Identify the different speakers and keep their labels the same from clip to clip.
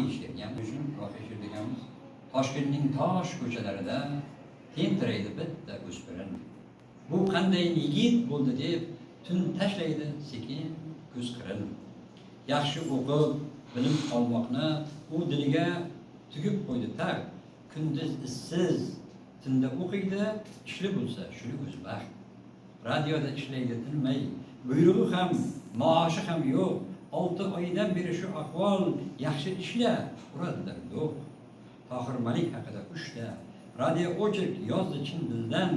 Speaker 1: işlerken üçün işlerkenimiz Toshkentning tosh ko'chalarida tentiraydi bitta o'spirin. Bu qanday yigit bo'ldi deb tun tashlaydi sekin ko'z qirin. Yaxshi o'qib, bilim olmoqni u diliga tugib qo'ydi tag. Kunduz issiz, tunda o'qiydi, ishli bo'lsa shuni o'zi baxt. Radioda ishlaydi tinmay, buyrug'i ham, maoshi ham yo'q. 6 oydan beri shu ahvol, yaxshi ishla, uradilar do'q. Tohir Malik haqida qushda, radio o'chirib yozdi chin dildan,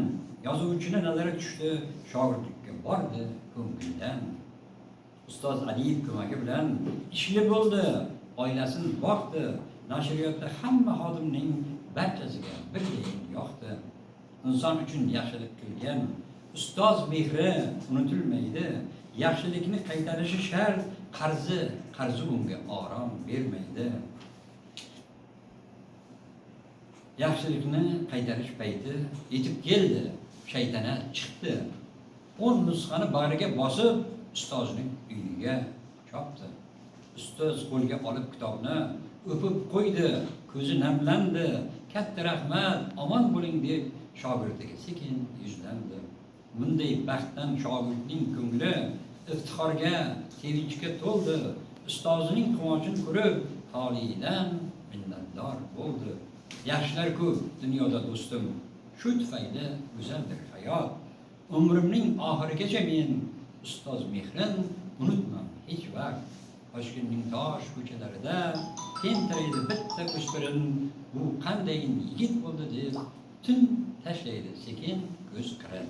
Speaker 1: yozuvchini nazari tushdi, shogirdlikka bordi ko'ngildan. Ustoz Aliyev ko'magi bilan ishli bo'ldi, oilasini boqdi, nashriyotda hamma xodimning barchasiga birdayin yoqdi. Inson uchun yaxshilik qilgan ustoz mehri unutilmaydi, yaxshilikni qaytarishi shart, qarzi unga orom bermaydi. Yaxshilikni qaytarish payti yetib keldi, shaytanat chiqdi. 10 nusxani bag'riga bosib, ustozning uyiga chopdi. Ustoz qo'lga olib kitobni o'pib qo'ydi, ko'zi namlandi. Katta rahmat, omon bo'ling deb shogirdiga sekin yuzlandi. Bunday baxtdan shogirdning ko'ngli iftixorga, sevinchga to'ldi. Ustozining quvonchini ko'rib, tolidan minnatdor bo'ldi. Yaxshilar ko'p dunyoda do'stim, shu tufayli go'zaldir hayot. Umrimning oxirigacha men ustoz mehrin unutmam hech vaqt. Toshkentning tosh ko'chalarida tentiraydi bitta o'spirin, bu qanday yigit bo'ldi deb tun tashlaydi sekin ko'z qirin.